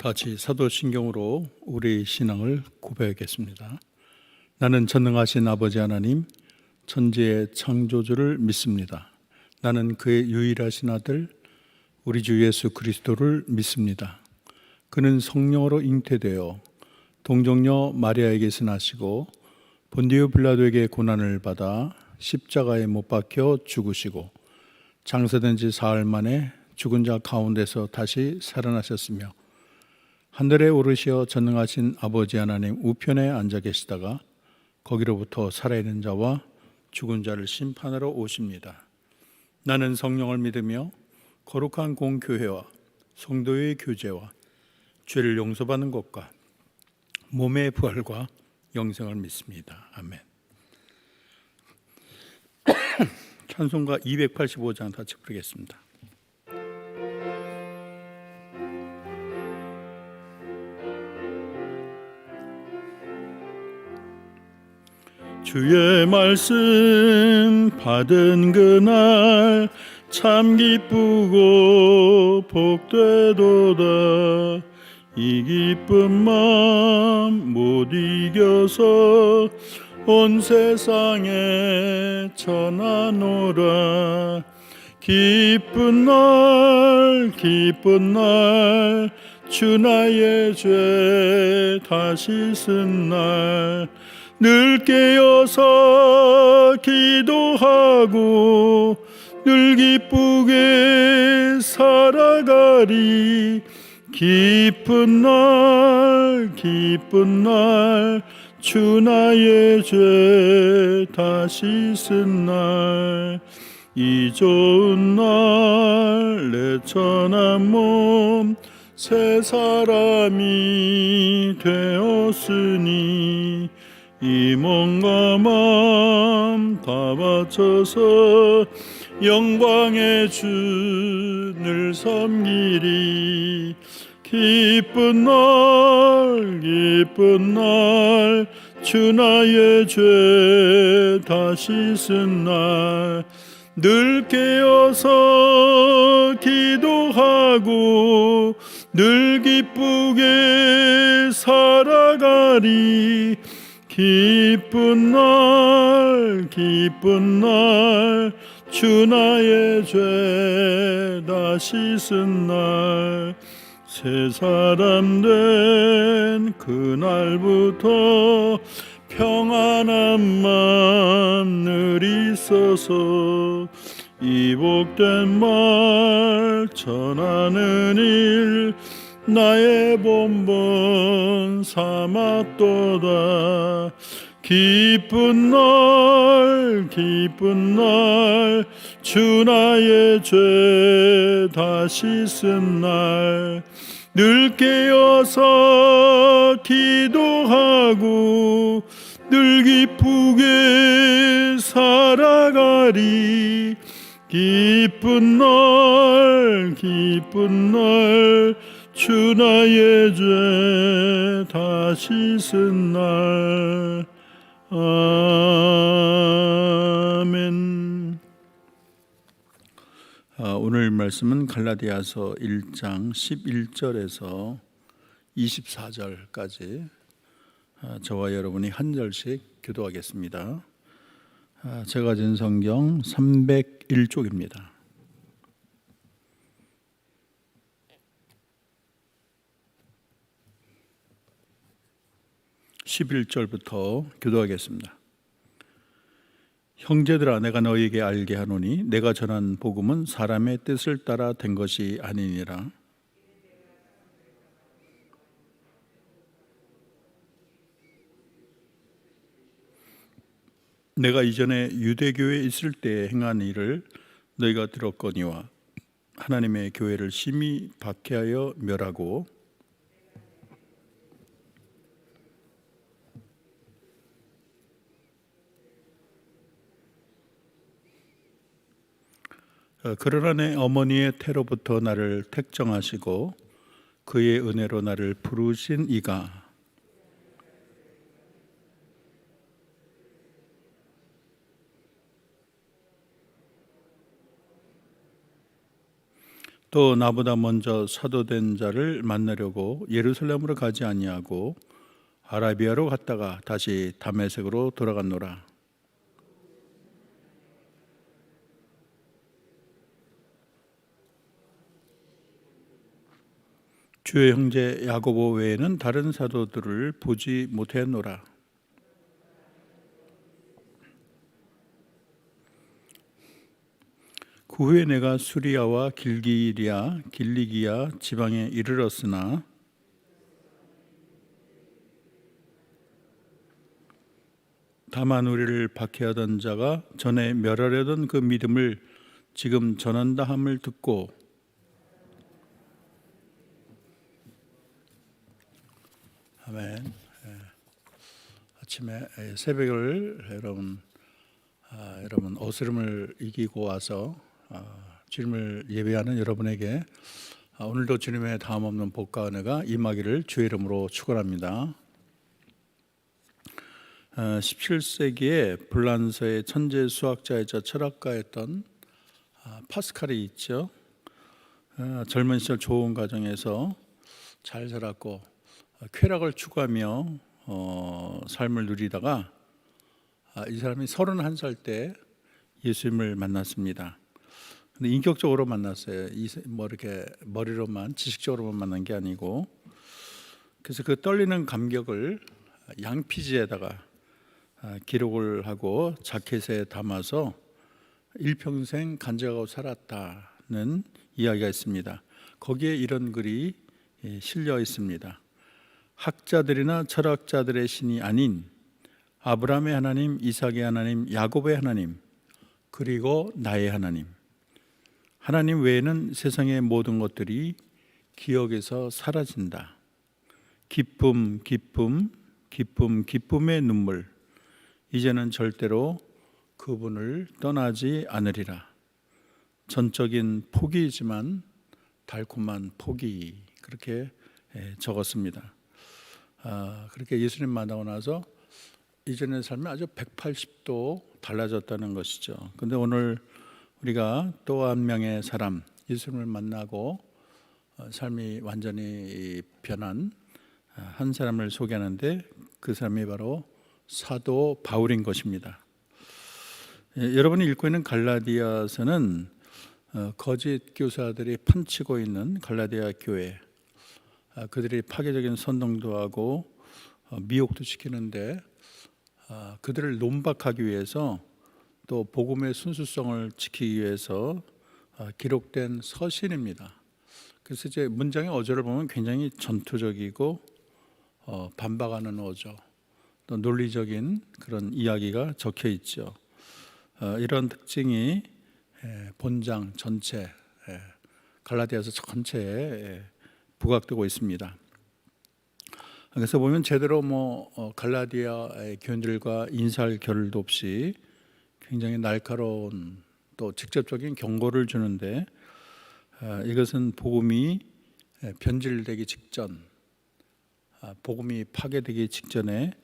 같이 사도신경으로 우리 신앙을 고백하겠습니다. 나는 전능하신 아버지 하나님, 천지의 창조주를 믿습니다. 나는 그의 유일하신 아들 우리 주 예수 그리스도를 믿습니다. 그는 성령으로 잉태되어 동정녀 마리아에게서 나시고 본디오 빌라도에게 고난을 받아 십자가에 못 박혀 죽으시고 장사된 지 사흘 만에 죽은 자 가운데서 다시 살아나셨으며 하늘에 오르시어 전능하신 아버지 하나님 우편에 앉아 계시다가 거기로부터 살아있는 자와 죽은 자를 심판하러 오십니다. 나는 성령을 믿으며 거룩한 공교회와 성도의 교제와 죄를 용서받는 것과 몸의 부활과 영생을 믿습니다. 아멘. 찬송가 285장 같이 부르겠습니다. 주의 말씀 받은 그날 참 기쁘고 복되도다. 이 기쁜 마음 못 이겨서 온 세상에 전하노라. 기쁜 날 주 나의 죄 다시 쓴 날 늘 깨어서 기도하고 늘 기쁘게 살아가리. 기쁜 날 주 나의 죄 다시 쓴 날 이 좋은 날 내 천한 몸 새 사람이 되었으니 이 몸과 마음 다 바쳐서 영광의 주를 섬기리. 기쁜 날 주 나의 죄 다시 쓴 날 늘 깨어서 기도하고 늘 기쁘게 살아가리. 기쁜 날 주 나의 죄 다시 쓴 날 새 사람 된 그날부터 평안한 맘 늘 있어서 이 복된 말 전하는 일 나의 본분 삼았도다. 기쁜 날 주 나의 죄 다시 쓴 날 늘 깨어서 기도하고 늘 기쁘게 살아가리. 기쁜 날 주 나의 죄 다시 쓴 날. 아멘. 오늘 말씀은 갈라디아서 1장 11절에서 24절까지 저와 여러분이 한 절씩 교도하겠습니다. 제가 가진 성경 301쪽입니다. 11절부터 교도하겠습니다. 형제들아, 내가 너희에게 알게 하노니 내가 전한 복음은 사람의 뜻을 따라 된 것이 아니니라. 내가 이전에 유대교회에 있을 때 행한 일을 너희가 들었거니와 하나님의 교회를 심히 박해하여 멸하고 그러나 내 어머니의 태로부터 나를 택정하시고 그의 은혜로 나를 부르신 이가 또 나보다 먼저 사도된 자를 만나려고 예루살렘으로 가지 아니하고 아라비아로 갔다가 다시 다메섹으로 돌아갔노라. 주의 형제 야고보 외에는 다른 사도들을 보지 못했노라. 그 후에 내가 수리아와 길리기아 지방에 이르렀으나 다만 우리를 박해하던 자가 전에 멸하려던 그 믿음을 지금 전한다 함을 듣고 아멘. 아침에 새벽을 여러분 어스름을 이기고 와서 주님을 예배하는 여러분에게 오늘도 주님의 다음 없는 복과 은혜가 임하기를 주의 이름으로 축원합니다. 17세기에 불란서의 천재 수학자이자 철학가였던 파스칼이 있죠. 젊은 시절 좋은 가정에서 잘 자랐고 쾌락을 추구하며 삶을 누리다가 이 사람이 31살 때 예수님을 만났습니다. 근데 인격적으로 만났어요. 이렇게 머리로만 지식적으로만 만난 게 아니고, 그래서 그 떨리는 감격을 양피지에다가 기록을 하고 자켓에 담아서 일평생 간직하고 살았다는 이야기가 있습니다. 거기에 이런 글이 실려 있습니다. 학자들이나 철학자들의 신이 아닌 아브라함의 하나님, 이삭의 하나님, 야곱의 하나님, 그리고 나의 하나님. 하나님 외에는 세상의 모든 것들이 기억에서 사라진다. 기쁨의 눈물. 이제는 절대로 그분을 떠나지 않으리라. 전적인 포기이지만 달콤한 포기. 그렇게 적었습니다. 그렇게 예수님 만나고 나서 이전의 삶이 아주 180도 달라졌다는 것이죠. 그런데 오늘 우리가 또 한 명의 사람, 예수님을 만나고 삶이 완전히 변한 한 사람을 소개하는데 그 사람이 바로 사도 바울인 것입니다. 여러분이 읽고 있는 갈라디아서는 거짓 교사들이 판치고 있는 갈라디아 교회, 그들이 파괴적인 선동도 하고 미혹도 시키는데 그들을 논박하기 위해서 또 복음의 순수성을 지키기 위해서 기록된 서신입니다. 그래서 이제 문장의 어조를 보면 굉장히 전투적이고 반박하는 어조, 또 논리적인 그런 이야기가 적혀 있죠. 이런 특징이 본장 전체, 갈라디아서 전체에 부각되고 있습니다. 그래서 보면 제대로 갈라디아의 교인들과 인사할 겨를도 없이 굉장히 날카로운 또 직접적인 경고를 주는데, 이것은 복음이 변질되기 직전, 복음이 파괴되기 직전에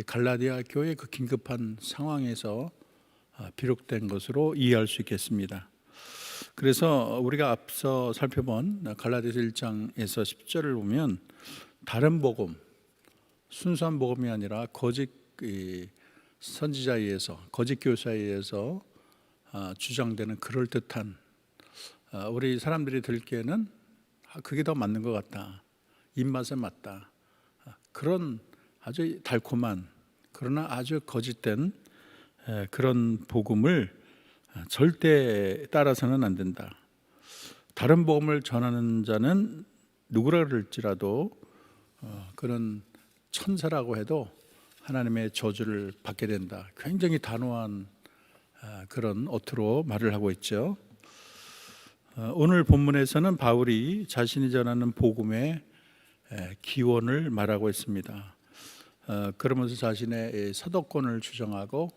갈라디아 교회의 그 긴급한 상황에서 비록된 것으로 이해할 수 있겠습니다. 그래서 우리가 앞서 살펴본 갈라디아서 1장에서 10절을 보면 다른 복음, 순수한 복음이 아니라 거짓 선지자에 의해서, 거짓 교사에 의해서 주장되는 그럴듯한, 우리 사람들이 듣기에는 그게 더 맞는 것 같다, 입맛에 맞다, 그런 아주 달콤한 그러나 아주 거짓된 그런 복음을 절대 따라서는 안 된다. 다른 복음을 전하는 자는 누구라 그럴지라도 그런 천사라고 해도 하나님의 저주를 받게 된다. 굉장히 단호한 그런 어투로 말을 하고 있죠. 오늘 본문에서는 바울이 자신이 전하는 복음의 기원을 말하고 있습니다. 그러면서 자신의 사도권을 주장하고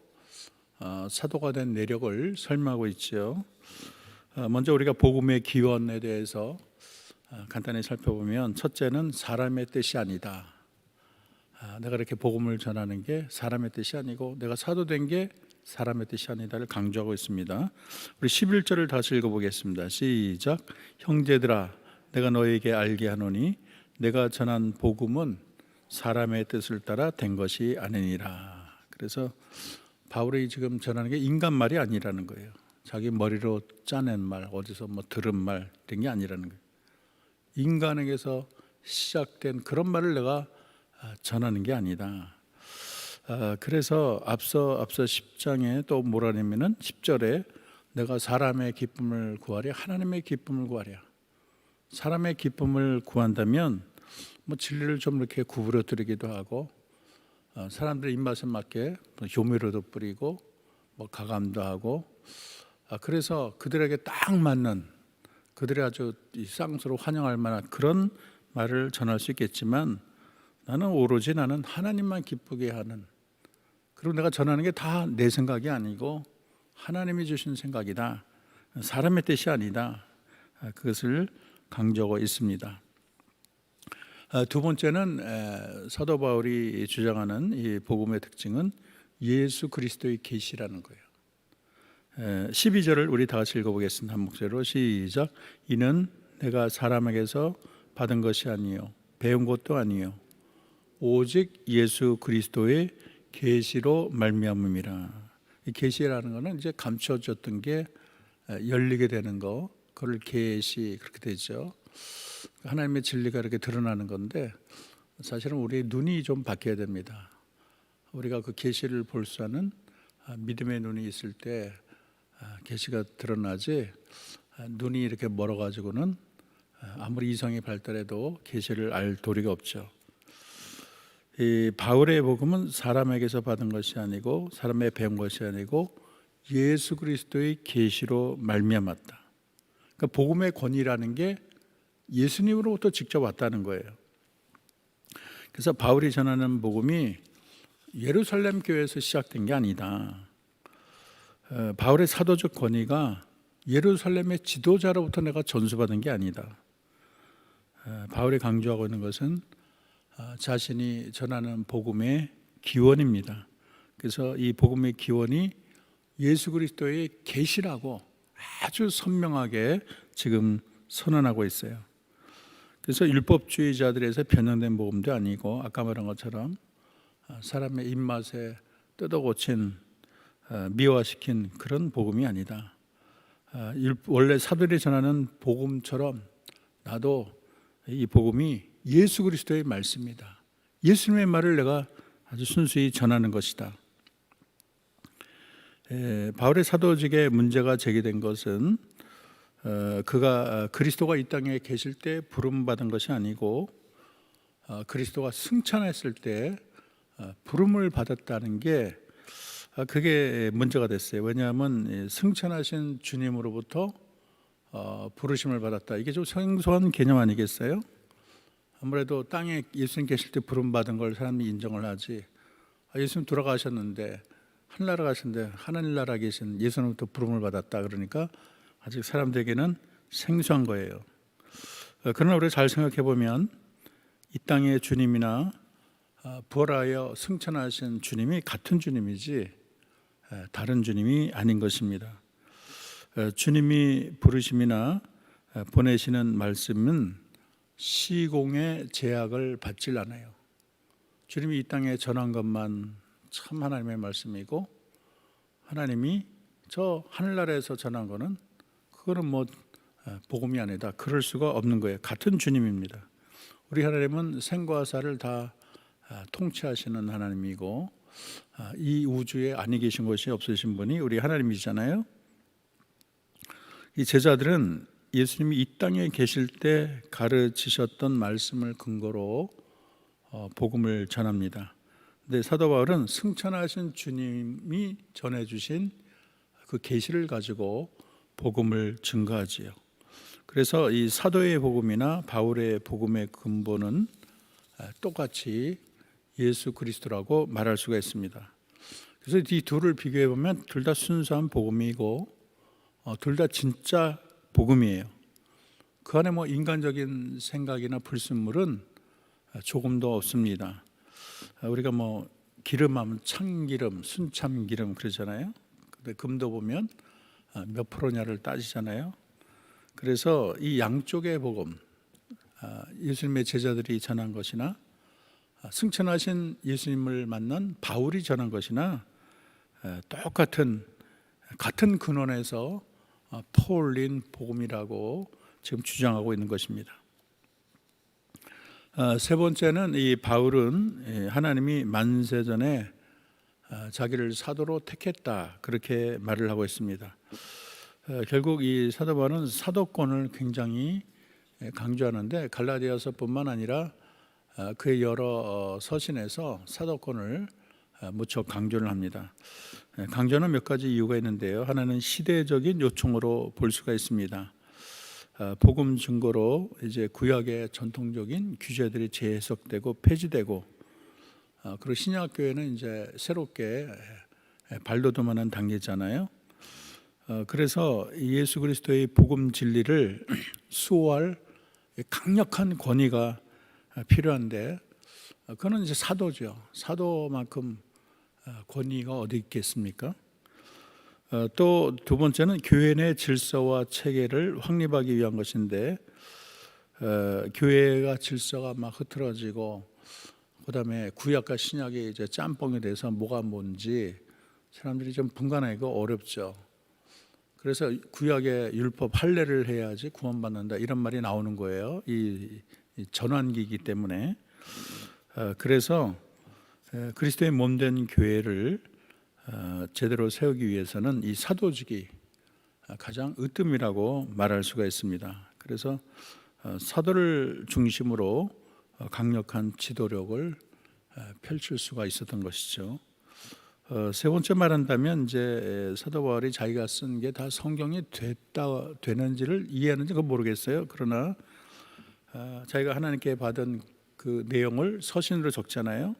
사도가 된 내력을 설명하고 있죠. 먼저 우리가 복음의 기원에 대해서 간단히 살펴보면, 첫째는 사람의 뜻이 아니다. 내가 이렇게 복음을 전하는 게 사람의 뜻이 아니고 내가 사도된 게 사람의 뜻이 아니다를 강조하고 있습니다. 우리 11절을 다시 읽어보겠습니다. 시작. 형제들아 내가 너에게 알게 하노니 내가 전한 복음은 사람의 뜻을 따라 된 것이 아니니라. 그래서 바울이 지금 전하는 게 인간 말이 아니라는 거예요. 자기 머리로 짜낸 말, 어디서 뭐 들은 말 이런 게 아니라는 거예요. 인간에게서 시작된 그런 말을 내가 전하는 게 아니다. 그래서 앞서 10장에 또 뭐라 하냐면은 10절에 내가 사람의 기쁨을 구하랴 하나님의 기쁨을 구하랴. 사람의 기쁨을 구한다면 뭐 진리를 좀 이렇게 구부러뜨리기도 하고 사람들의 입맛에 맞게 효미로도 뿌리고 뭐 가감도 하고 그래서 그들에게 딱 맞는 그들이 아주 쌍수로 환영할 만한 그런 말을 전할 수 있겠지만 나는 오로지 나는 하나님만 기쁘게 하는 그리고 내가 전하는 게 다 내 생각이 아니고 하나님이 주신 생각이다. 사람의 뜻이 아니다. 그것을 강조하고 있습니다. 두 번째는 사도 바울이 주장하는 이 복음의 특징은 예수 그리스도의 계시라는 거예요. 12절을 우리 다 같이 읽어보겠습니다. 한 목소리로 시작. 이는 내가 사람에게서 받은 것이 아니요 배운 것도 아니요 오직 예수 그리스도의 계시로 말미암음이라. 이 계시라는 것은 이제 감춰졌던 게 열리게 되는 거, 그걸 계시 그렇게 되죠. 하나님의 진리가 이렇게 드러나는 건데 사실은 우리 눈이 좀 바뀌어야 됩니다. 우리가 그 계시를 볼 수 있는 믿음의 눈이 있을 때 계시가 드러나지 눈이 이렇게 멀어가지고는 아무리 이성이 발달해도 계시를 알 도리가 없죠. 이 바울의 복음은 사람에게서 받은 것이 아니고 사람의 배운 것이 아니고 예수 그리스도의 계시로 말미암았다. 그러니까 복음의 권위라는 게 예수님으로부터 직접 왔다는 거예요. 그래서 바울이 전하는 복음이 예루살렘 교회에서 시작된 게 아니다. 바울의 사도적 권위가 예루살렘의 지도자로부터 내가 전수받은 게 아니다. 바울이 강조하고 있는 것은 자신이 전하는 복음의 기원입니다. 그래서 이 복음의 기원이 예수 그리스도의 계시라고 아주 선명하게 지금 선언하고 있어요. 그래서 율법주의자들에서 변형된 복음도 아니고 아까 말한 것처럼 사람의 입맛에 뜯어 고친 미화시킨 그런 복음이 아니다. 원래 사도들이 전하는 복음처럼 나도 이 복음이 예수 그리스도의 말씀이다. 예수님의 말을 내가 아주 순수히 전하는 것이다. 바울의 사도직에 문제가 제기된 것은 그가 그리스도가 이 땅에 계실 때 부름받은 것이 아니고 그리스도가 승천했을 때 부름을 받았다는 게 그게 문제가 됐어요. 왜냐하면 승천하신 주님으로부터 부르심을 받았다. 이게 좀 생소한 개념 아니겠어요? 아무래도 땅에 예수님 계실 때 부름받은 걸 사람이 인정을 하지. 예수님 돌아가셨는데 하늘나라 가셨는데 하늘나라 계신 예수님부터 부름을 받았다. 그러니까 아직 사람들에게는 생소한 거예요. 그러나 우리가 잘 생각해 보면 이 땅의 주님이나 부활하여 승천하신 주님이 같은 주님이지 다른 주님이 아닌 것입니다. 주님이 부르심이나 보내시는 말씀은 시공의 제약을 받질 않아요. 주님이 이 땅에 전한 것만 참 하나님의 말씀이고 하나님이 저 하늘나라에서 전한 거는 그거는 뭐 복음이 아니다. 그럴 수가 없는 거예요. 같은 주님입니다. 우리 하나님은 생과 사를 다 통치하시는 하나님이고 이 우주에 아니 계신 것이 없으신 분이 우리 하나님이잖아요. 이 제자들은 예수님이 이 땅에 계실 때 가르치셨던 말씀을 근거로 복음을 전합니다. 근데 사도 바울은 승천하신 주님이 전해주신 그 계시를 가지고 복음을 증거하지요. 그래서 이 사도의 복음이나 바울의 복음의 근본은 똑같이 예수 그리스도라고 말할 수가 있습니다. 그래서 이 둘을 비교해 보면 둘 다 순수한 복음이고 둘 다 진짜 복음이에요. 그 안에 뭐 인간적인 생각이나 불순물은 조금도 없습니다. 우리가 뭐 기름하면 참기름, 순참기름 그러잖아요. 근데 금도 보면 몇 프로냐를 따지잖아요. 그래서 이 양쪽의 복음, 예수님의 제자들이 전한 것이나 승천하신 예수님을 만난 바울이 전한 것이나 같은 근원에서 퍼올린 복음이라고 지금 주장하고 있는 것입니다. 세 번째는 이 바울은 하나님이 만세전에 자기를 사도로 택했다 그렇게 말을 하고 있습니다. 결국 이 사도 바울은 사도권을 굉장히 강조하는데 갈라디아서뿐만 아니라 그의 여러 서신에서 사도권을 무척 강조를 합니다. 강조는 몇 가지 이유가 있는데요. 하나는 시대적인 요청으로 볼 수가 있습니다. 복음 증거로 이제 구약의 전통적인 규제들이 재해석되고 폐지되고, 그리고 신약 교회는 이제 새롭게 발돋움하는 단계잖아요. 그래서 예수 그리스도의 복음 진리를 수호할 강력한 권위가 필요한데, 그거는 이제 사도죠. 사도만큼 권위가 어디 있겠습니까? 또 두 번째는 교회 내 질서와 체계를 확립하기 위한 것인데, 교회가 질서가 막 흐트러지고 그다음에 구약과 신약이 이제 짬뽕이 돼서 뭐가 뭔지 사람들이 좀 분간하기가 어렵죠. 그래서 구약의 율법 할례를 해야지 구원받는다 이런 말이 나오는 거예요. 이 전환기이기 때문에. 그래서 그리스도의 몸된 교회를 제대로 세우기 위해서는 이 사도직이 가장 으뜸이라고 말할 수가 있습니다. 그래서 사도를 중심으로 강력한 지도력을 펼칠 수가 있었던 것이죠. 세 번째 말한다면 이제 사도 바울이 자기가 쓴 게 다 성경이 되는지를 이해하는지 그건 모르겠어요. 그러나 자기가 하나님께 받은 그 내용을 서신으로 적잖아요.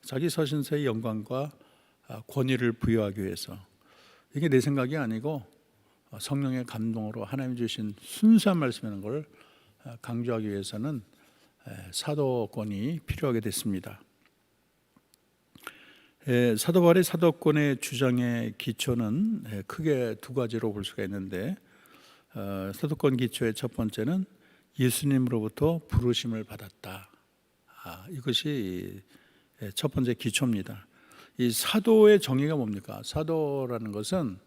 자기 서신서의 영광과 권위를 부여하기 위해서. 이게 내 생각이 아니고 성령의 감동으로 하나님 주신 순수한 말씀이라는 걸 강조하기 위해서는 사도권이 필요하게 됐습니다. 사도 바울의 사도권의 주장의 기초는 크게 두 가지로 볼 수가 있는데, 사도권 기초의 첫 번째는 예수님으로부터 부르심을 받았다. 이것이 첫 번째 기초입니다. 이 사도의 정의가 뭡니까? 사도라는 것은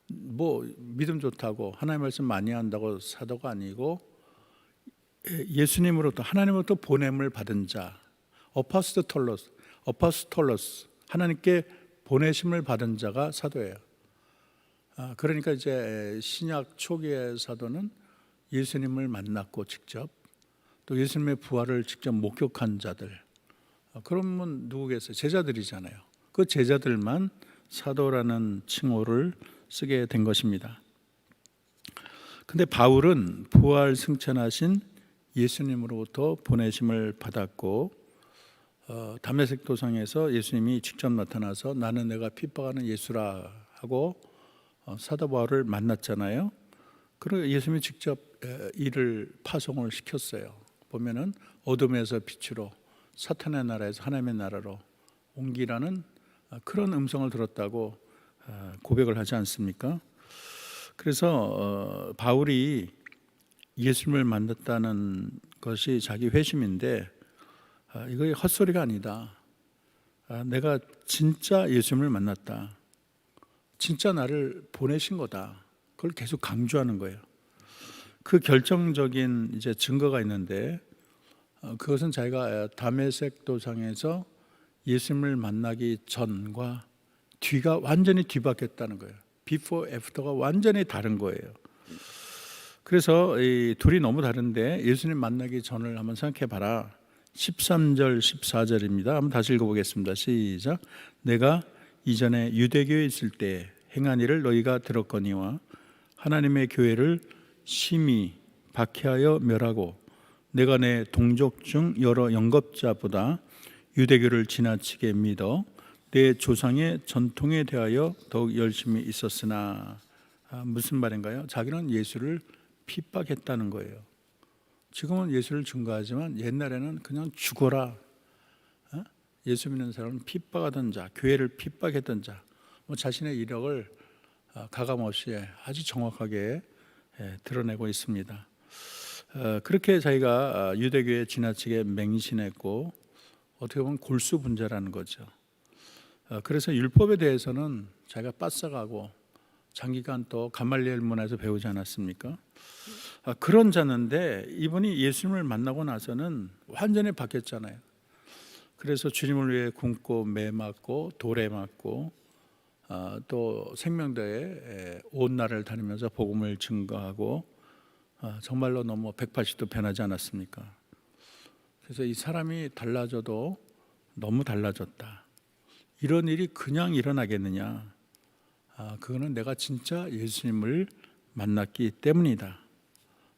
뭐 믿음 좋다고 하나님 말씀 많이 한다고 사도가 아니고, 예수님으로부터 하나님으로부터 보냄을 받은 자, 어파스톨로스 하나님께 보내심을 받은 자가 사도예요. 그러니까 이제 신약 초기의 사도는 예수님을 만났고 직접, 또 예수님의 부활을 직접 목격한 자들, 그러면 누구겠어요? 제자들이잖아요. 그 제자들만 사도라는 칭호를 쓰게 된 것입니다. 근데 바울은 부활 승천하신 예수님으로부터 보내심을 받았고, 다메섹 도상에서 예수님이 직접 나타나서 나는 내가 핍박하는 예수라 하고 사도 바울을 만났잖아요. 그리고 예수님이 직접 이를 파송을 시켰어요. 보면은 어둠에서 빛으로, 사탄의 나라에서 하나님의 나라로 옮기라는 그런 음성을 들었다고 고백을 하지 않습니까? 그래서 바울이 예수님을 만났다는 것이 자기 회심인데, 이거 헛소리가 아니다. 내가 진짜 예수님을 만났다. 진짜 나를 보내신 거다. 그걸 계속 강조하는 거예요. 그 결정적인 이제 증거가 있는데, 그것은 자기가 다메섹 도상에서 예수님을 만나기 전과 뒤가 완전히 뒤바뀌었다는 거예요. 비포 애프터가 완전히 다른 거예요. 그래서 이 둘이 너무 다른데 예수님 만나기 전을 한번 생각해 봐라. 13절 14절입니다. 한번 다시 읽어보겠습니다. 시작. 내가 이전에 유대교에 있을 때 행한 일을 너희가 들었거니와 하나님의 교회를 심히 박해하여 멸하고 내가 내 동족 중 여러 영겁자보다 유대교를 지나치게 믿어 내 조상의 전통에 대하여 더욱 열심히 있었으나, 무슨 말인가요? 자기는 예수를 핍박했다는 거예요. 지금은 예수를 증거하지만 옛날에는 그냥 죽어라, 예수 믿는 사람은 핍박하던 자, 교회를 핍박했던 자, 자신의 이력을 가감없이 아주 정확하게 드러내고 있습니다. 그렇게 자기가 유대교에 지나치게 맹신했고 어떻게 보면 골수분자라는 거죠. 그래서 율법에 대해서는 자기가 빠삭하고 장기간 또 가말리엘 문화에서 배우지 않았습니까? 그런 자인데 이분이 예수님을 만나고 나서는 완전히 바뀌었잖아요. 그래서 주님을 위해 굶고 매 맞고 돌에 맞고 또 생명대에 온 날을 다니면서 복음을 증거하고 정말로 너무 180도 변하지 않았습니까? 그래서 이 사람이 달라져도 너무 달라졌다. 이런 일이 그냥 일어나겠느냐? 그거는 내가 진짜 예수님을 만났기 때문이다.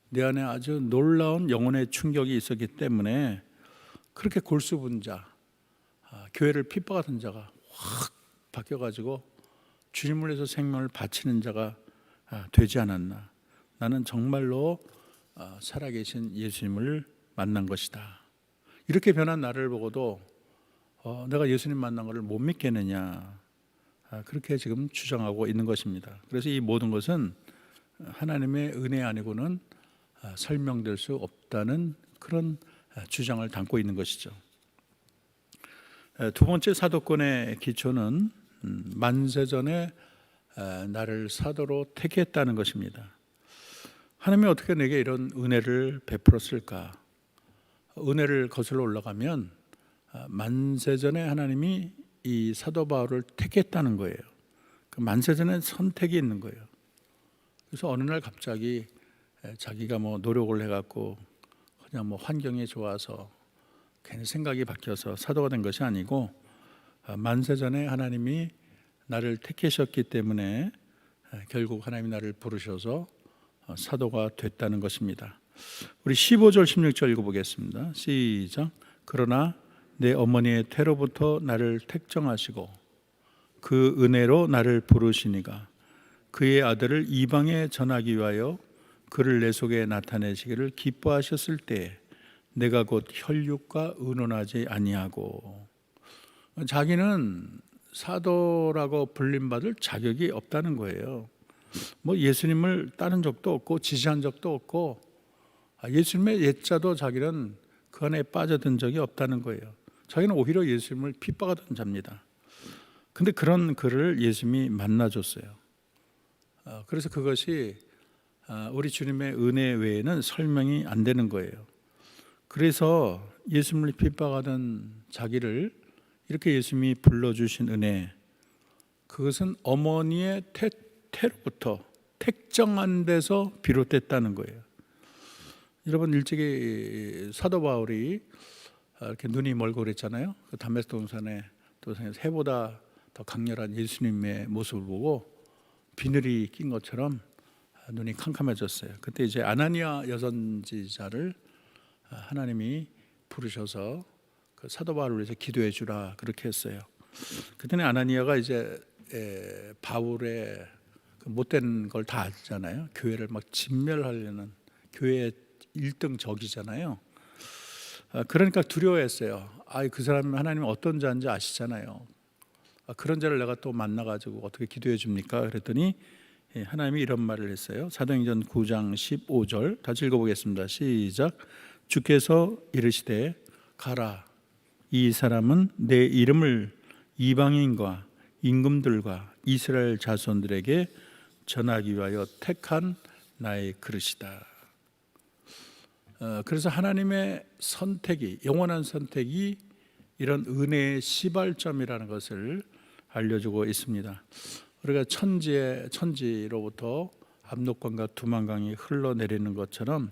내 안에 아주 놀라운 영혼의 충격이 있었기 때문에 그렇게 골수분자, 교회를 핍박하던 자가 확 바뀌어가지고 주님을 위해서 생명을 바치는 자가 되지 않았나. 나는 정말로 살아계신 예수님을 만난 것이다. 이렇게 변한 나를 보고도 내가 예수님 만난 것을 못 믿겠느냐. 그렇게 지금 주장하고 있는 것입니다. 그래서 이 모든 것은 하나님의 은혜 아니고는 설명될 수 없다는 그런 주장을 담고 있는 것이죠. 두 번째 사도권의 기초는 만세전에 나를 사도로 택했다는 것입니다. 하나님이 어떻게 내게 이런 은혜를 베풀었을까? 은혜를 거슬러 올라가면 만세전에 하나님이 이 사도 바울을 택했다는 거예요. 그 만세전에 선택이 있는 거예요. 그래서 어느 날 갑자기 자기가 노력을 해갖고 그냥 환경이 좋아서 괜히 생각이 바뀌어서 사도가 된 것이 아니고 만세전에 하나님이 나를 택하셨기 때문에 결국 하나님이 나를 부르셔서 사도가 됐다는 것입니다. 우리 15절 16절 읽어보겠습니다. 시작. 그러나 내 어머니의 태로부터 나를 택정하시고 그 은혜로 나를 부르시니가 그의 아들을 이방에 전하기 위하여 그를 내 속에 나타내시기를 기뻐하셨을 때에 내가 곧 혈육과 의논하지 아니하고, 자기는 사도라고 불림받을 자격이 없다는 거예요. 예수님을 따른 적도 없고 지지한 적도 없고 예수님의 옛자도 자기는 그 안에 빠져든 적이 없다는 거예요. 자기는 오히려 예수님을 핍박하던 자입니다. 근데 그런 그를 예수님이 만나줬어요. 그래서 그것이 우리 주님의 은혜 외에는 설명이 안 되는 거예요. 그래서 예수님을 핍박하던 자기를 이렇게 예수님이 불러주신 은혜, 그것은 어머니의 태로부터 택정한 데서 비롯됐다는 거예요. 여러분, 일찍이 사도 바울이 이렇게 눈이 멀고 그랬잖아요. 그 담메스 동산에 해보다 더 강렬한 예수님의 모습을 보고 비늘이 낀 것처럼 눈이 캄캄해졌어요. 그때 이제 아나니아 여선지자를 하나님이 부르셔서 그 사도 바울을 위해서 기도해 주라 그렇게 했어요. 그때는 아나니아가 이제 바울의 그 못된 걸 다 알잖아요. 교회를 막 진멸하려는 교회의 1등 적이잖아요. 그러니까 두려워했어요. 그 사람이 하나님이 어떤 자인지 아시잖아요. 그런 자를 내가 또 만나가지고 어떻게 기도해 줍니까? 그랬더니 하나님이 이런 말을 했어요. 사도행전 9장 15절 다시 읽어보겠습니다. 시작. 주께서 이르시되 가라. 이 사람은 내 이름을 이방인과 임금들과 이스라엘 자손들에게 전하기 위하여 택한 나의 그릇이다. 그래서 하나님의 선택이, 영원한 선택이 이런 은혜의 시발점이라는 것을 알려주고 있습니다. 우리가 천지로부터 압록강과 두만강이 흘러내리는 것처럼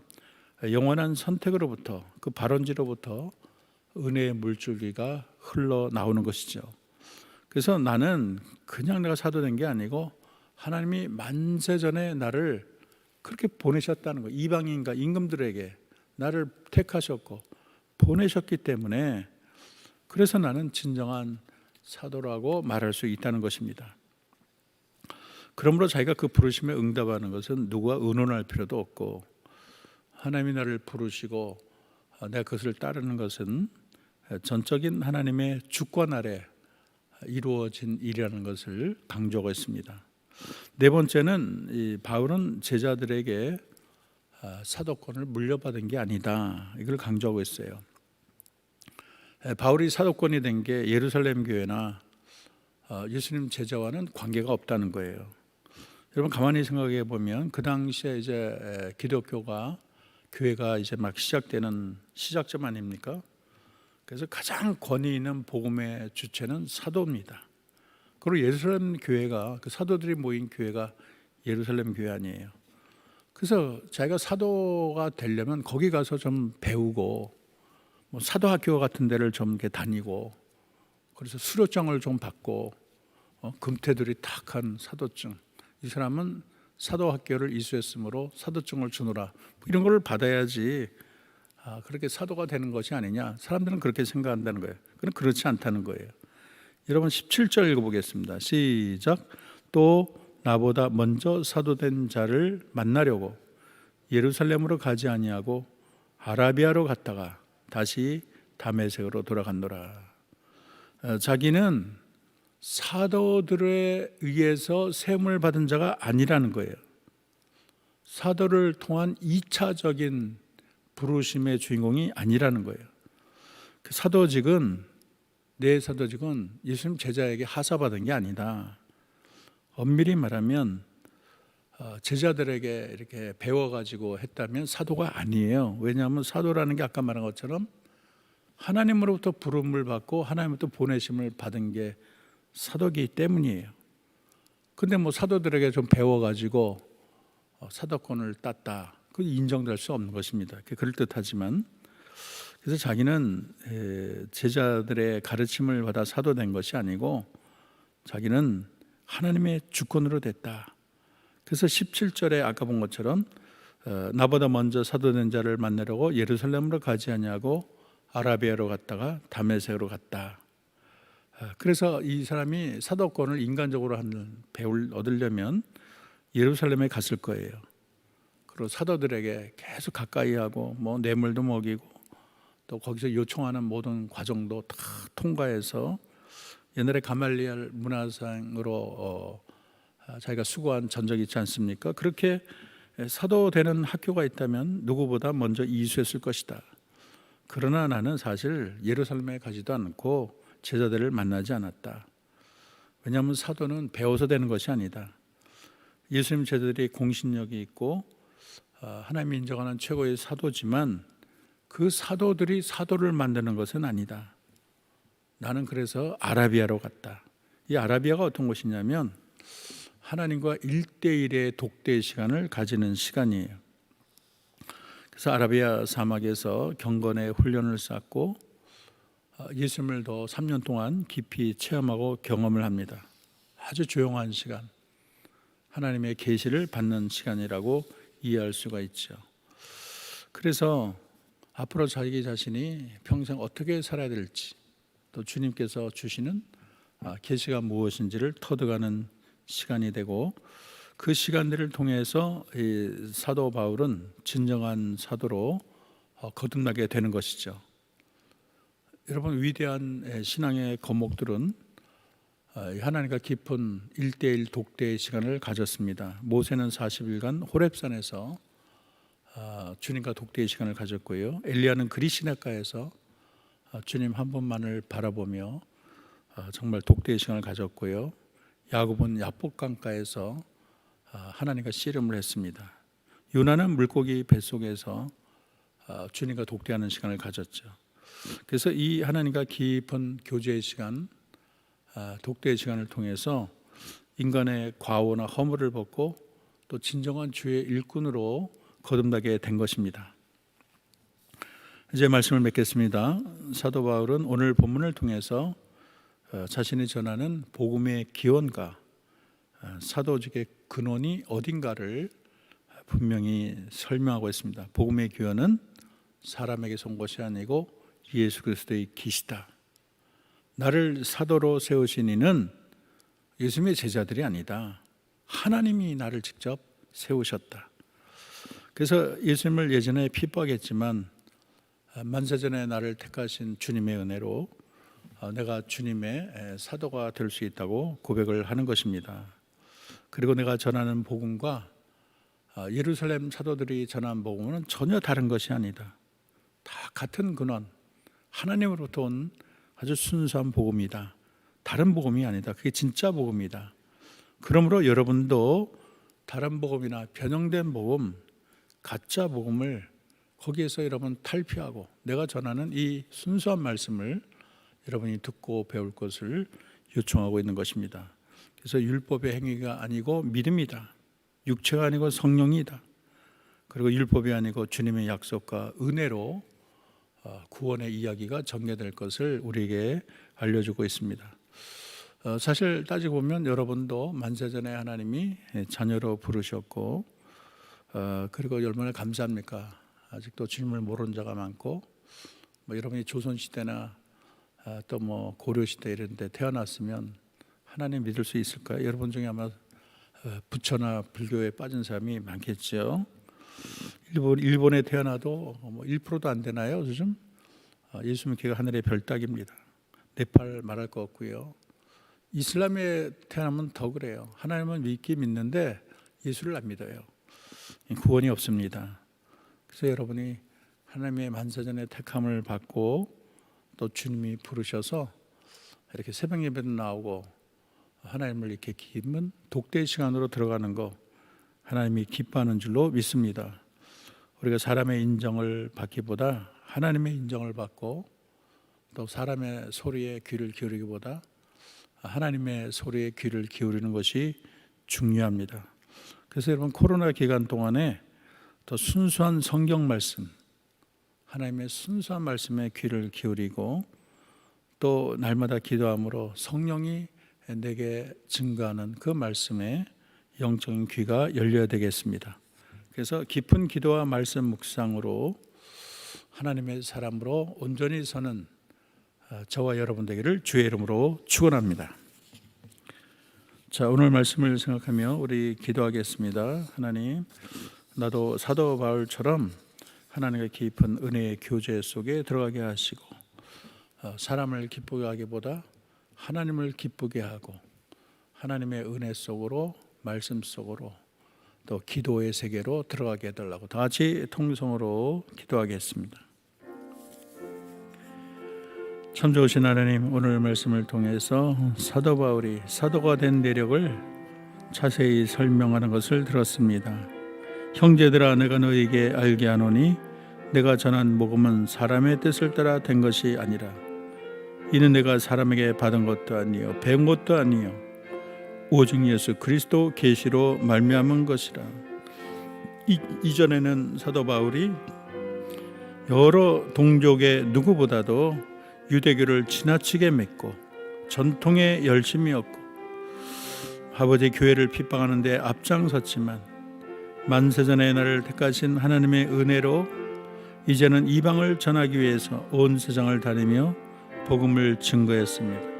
영원한 선택으로부터, 그 발원지로부터 은혜의 물줄기가 흘러나오는 것이죠. 그래서 나는 그냥 내가 사도된 게 아니고 하나님이 만세전에 나를 그렇게 보내셨다는 거예요. 이방인과 임금들에게 나를 택하셨고 보내셨기 때문에, 그래서 나는 진정한 사도라고 말할 수 있다는 것입니다. 그러므로 자기가 그 부르심에 응답하는 것은 누구와 의논할 필요도 없고, 하나님이 나를 부르시고 내가 그것을 따르는 것은 전적인 하나님의 주권 아래 이루어진 일이라는 것을 강조하고 있습니다. 네 번째는 이 바울은 제자들에게 사도권을 물려받은 게 아니다, 이걸 강조하고 있어요. 바울이 사도권이 된 게 예루살렘 교회나 예수님 제자와는 관계가 없다는 거예요. 여러분 가만히 생각해 보면 그 당시에 이제 기독교가 교회가 이제 막 시작되는 시작점 아닙니까? 그래서 가장 권위 있는 복음의 주체는 사도입니다. 그리고 예루살렘 교회가 그 사도들이 모인 교회가 예루살렘 교회 아니에요. 그래서 자기가 사도가 되려면 거기 가서 좀 배우고 뭐 사도학교 같은 데를 좀 이렇게 다니고 그래서 수료장을 좀 받고 금태들이 탁한 사도증, 이 사람은 사도학교를 이수했으므로 사도증을 주노라, 이런 걸 받아야지 그렇게 사도가 되는 것이 아니냐, 사람들은 그렇게 생각한다는 거예요. 그건 그렇지 않다는 거예요. 여러분 17절 읽어보겠습니다. 시작. 또 나보다 먼저 사도된 자를 만나려고 예루살렘으로 가지 아니하고 아라비아로 갔다가 다시 다메섹으로 돌아갔노라. 자기는 사도들에 의해서 세움을 받은 자가 아니라는 거예요. 사도를 통한 2차적인 부르심의 주인공이 아니라는 거예요. 그 사도직은, 내 사도직은 예수님 제자에게 하사받은 게 아니다. 엄밀히 말하면 제자들에게 이렇게 배워가지고 했다면 사도가 아니에요. 왜냐하면 사도라는 게 아까 말한 것처럼 하나님으로부터 부름을 받고 하나님으로부터 보내심을 받은 게 사도이기 때문이에요. 근데 뭐 사도들에게 좀 배워가지고 사도권을 땄다, 그 인정될 수 없는 것입니다. 그럴듯하지만, 그래서 자기는 제자들의 가르침을 받아 사도된 것이 아니고 자기는 하나님의 주권으로 됐다. 그래서 17절에 아까 본 것처럼 나보다 먼저 사도된 자를 만나려고 예루살렘으로 가지 아니하고 아라비아로 갔다가 다메섹으로 갔다. 그래서 이 사람이 사도권을 인간적으로 하는 배울 얻으려면 예루살렘에 갔을 거예요. 그리고 사도들에게 계속 가까이 하고 뭐 뇌물도 먹이고 또 거기서 요청하는 모든 과정도 다 통과해서 옛날에 가말리엘 문화상으로 자기가 수고한 전적이 있지 않습니까? 그렇게 사도 되는 학교가 있다면 누구보다 먼저 이수했을 것이다. 그러나 나는 사실 예루살렘에 가지도 않고 제자들을 만나지 않았다. 왜냐하면 사도는 배워서 되는 것이 아니다. 예수님 제자들이 공신력이 있고 하나님이 인정하는 최고의 사도지만 그 사도들이 사도를 만드는 것은 아니다. 나는 그래서 아라비아로 갔다. 이 아라비아가 어떤 곳이냐면 하나님과 1대1의 독대 시간을 가지는 시간이에요. 그래서 아라비아 사막에서 경건의 훈련을 쌓고 예수님을 더 3년 동안 깊이 체험하고 경험을 합니다. 아주 조용한 시간, 하나님의 계시를 받는 시간이라고 이해할 수가 있죠. 그래서 앞으로 자기 자신이 평생 어떻게 살아야 될지, 또 주님께서 주시는 계시가 무엇인지를 터득하는 시간이 되고, 그 시간들을 통해서 이 사도 바울은 진정한 사도로 거듭나게 되는 것이죠. 여러분, 위대한 신앙의 거목들은 하나님과 깊은 1대1 독대의 시간을 가졌습니다. 모세는 40일간 호렙산에서 주님과 독대의 시간을 가졌고요. 엘리야는 그리시네가에서 주님 한 분만을 바라보며 정말 독대의 시간을 가졌고요. 야곱은 야복강가에서 하나님과 씨름을 했습니다. 요나는 물고기 뱃속에서 주님과 독대하는 시간을 가졌죠. 그래서 이 하나님과 깊은 교제의 시간, 독대의 시간을 통해서 인간의 과오나 허물을 벗고 또 진정한 주의 일꾼으로 거듭나게 된 것입니다. 이제 말씀을 맺겠습니다. 사도 바울은 오늘 본문을 통해서 자신이 전하는 복음의 기원과 사도직의 근원이 어딘가를 분명히 설명하고 있습니다. 복음의 기원은 사람에게서 온 것이 아니고 예수 그리스도의 계시다. 나를 사도로 세우신 이는 예수님의 제자들이 아니다. 하나님이 나를 직접 세우셨다. 그래서 예수님을 예전에 핍박했지만 만세전에 나를 택하신 주님의 은혜로 내가 주님의 사도가 될 수 있다고 고백을 하는 것입니다. 그리고 내가 전하는 복음과 예루살렘 사도들이 전한 복음은 전혀 다른 것이 아니다. 다 같은 근원, 하나님으로부터 온 아주 순수한 복음이다. 다른 복음이 아니다. 그게 진짜 복음이다. 그러므로 여러분도 다른 복음이나 변형된 복음, 가짜 복음을 거기에서 여러분 탈피하고 내가 전하는 이 순수한 말씀을 여러분이 듣고 배울 것을 요청하고 있는 것입니다. 그래서 율법의 행위가 아니고 믿음이다. 육체가 아니고 성령이다. 그리고 율법이 아니고 주님의 약속과 은혜로 구원의 이야기가 전개될 것을 우리에게 알려주고 있습니다. 사실 따지고 보면 여러분도 만세전에 하나님이 자녀로 부르셨고 그리고 얼마나 감사합니까? 아직도 주님을 모르는 자가 많고 여러분이 조선시대나 또 고려시대 이런 데 태어났으면 하나님 믿을 수 있을까요? 여러분 중에 아마 부처나 불교에 빠진 사람이 많겠죠. 일본에 태어나도 1%도 안 되나요? 요즘 예수 믿기가 하늘의 별따기입니다. 네팔 말할 것 없고요. 이슬람에 태어나면 더 그래요. 하나님은 믿는데 예수를 안 믿어요. 구원이 없습니다. 그래서 여러분이 하나님의 만세전의 택함을 받고 또 주님이 부르셔서 이렇게 새벽 예배도 나오고 하나님을 이렇게 기쁜 독대 시간으로 들어가는 거 하나님이 기뻐하는 줄로 믿습니다. 우리가 사람의 인정을 받기보다 하나님의 인정을 받고 또 사람의 소리에 귀를 기울이기보다 하나님의 소리에 귀를 기울이는 것이 중요합니다. 그래서 여러분 코로나 기간 동안에 더 순수한 성경 말씀, 하나님의 순수한 말씀에 귀를 기울이고 또 날마다 기도함으로 성령이 내게 증거하는 그 말씀에 영적인 귀가 열려야 되겠습니다. 그래서 깊은 기도와 말씀 묵상으로 하나님의 사람으로 온전히 서는 저와 여러분 되기를 주의 이름으로 축원합니다. 자, 오늘 말씀을 생각하며 우리 기도하겠습니다. 하나님, 나도 사도 바울처럼 하나님의 깊은 은혜의 교제 속에 들어가게 하시고 사람을 기쁘게 하기보다 하나님을 기쁘게 하고 하나님의 은혜 속으로 말씀 속으로 또 기도의 세계로 들어가게 해달라고 다 같이 통성으로 기도하겠습니다. 참 좋으신 하나님, 오늘 말씀을 통해서 사도 바울이 사도가 된 내력을 자세히 설명하는 것을 들었습니다. 형제들아, 내가 너희에게 알게 하노니 내가 전한 복음은 사람의 뜻을 따라 된 것이 아니라 이는 내가 사람에게 받은 것도 아니요 배운 것도 아니요 오직 예수 그리스도 계시로 말미암은 것이라. 이전에는 사도 바울이 여러 동족의 누구보다도 유대교를 지나치게 믿고 전통에 열심히 얻고 아버지 교회를 핍박하는 데 앞장섰지만 만세전에 나를 택하신 하나님의 은혜로 이제는 이방을 전하기 위해서 온 세상을 다니며 복음을 증거했습니다.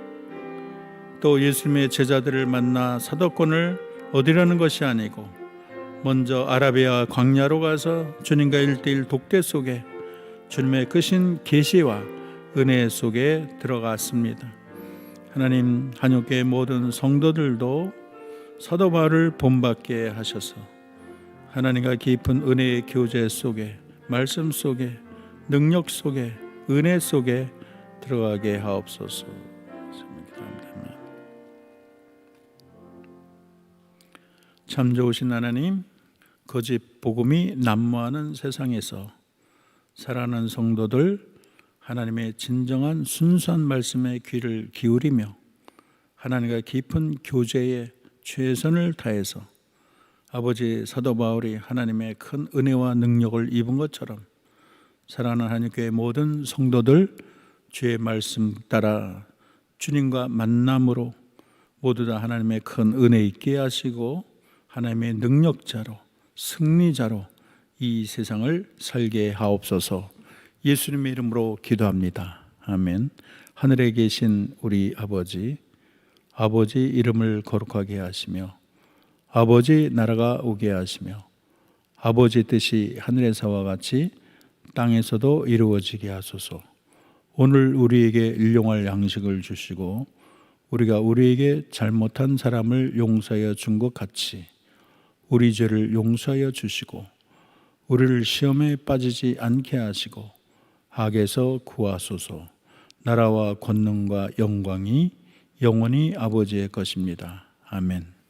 또 예수님의 제자들을 만나 사도권을 얻으려는 것이 아니고 먼저 아라비아 광야로 가서 주님과 1:1 독대 속에 주님의 크신 계시와 은혜 속에 들어갔습니다. 하나님, 한옥교회 모든 성도들도 사도 바울을 본받게 하셔서 하나님과 깊은 은혜의 교제 속에 말씀 속에 능력 속에 은혜 속에 들어가게 하옵소서. 참 좋으신 하나님, 거짓 복음이 난무하는 세상에서 살아가는 성도들 하나님의 진정한 순수한 말씀에 귀를 기울이며 하나님과 깊은 교제에 최선을 다해서 아버지 사도 바울이 하나님의 큰 은혜와 능력을 입은 것처럼 사랑하는 하나님교회 모든 성도들 주의 말씀 따라 주님과 만남으로 모두 다 하나님의 큰 은혜 있게 하시고 하나님의 능력자로 승리자로 이 세상을 살게 하옵소서. 예수님의 이름으로 기도합니다. 아멘. 하늘에 계신 우리 아버지 이름을 거룩하게 하시며 아버지 나라가 오게 하시며 아버지 뜻이 하늘에서와 같이 땅에서도 이루어지게 하소서. 오늘 우리에게 일용할 양식을 주시고 우리가 우리에게 잘못한 사람을 용서하여 준 것 같이 우리 죄를 용서하여 주시고 우리를 시험에 빠지지 않게 하시고 악에서 구하소서. 나라와 권능과 영광이 영원히 아버지의 것입니다. 아멘.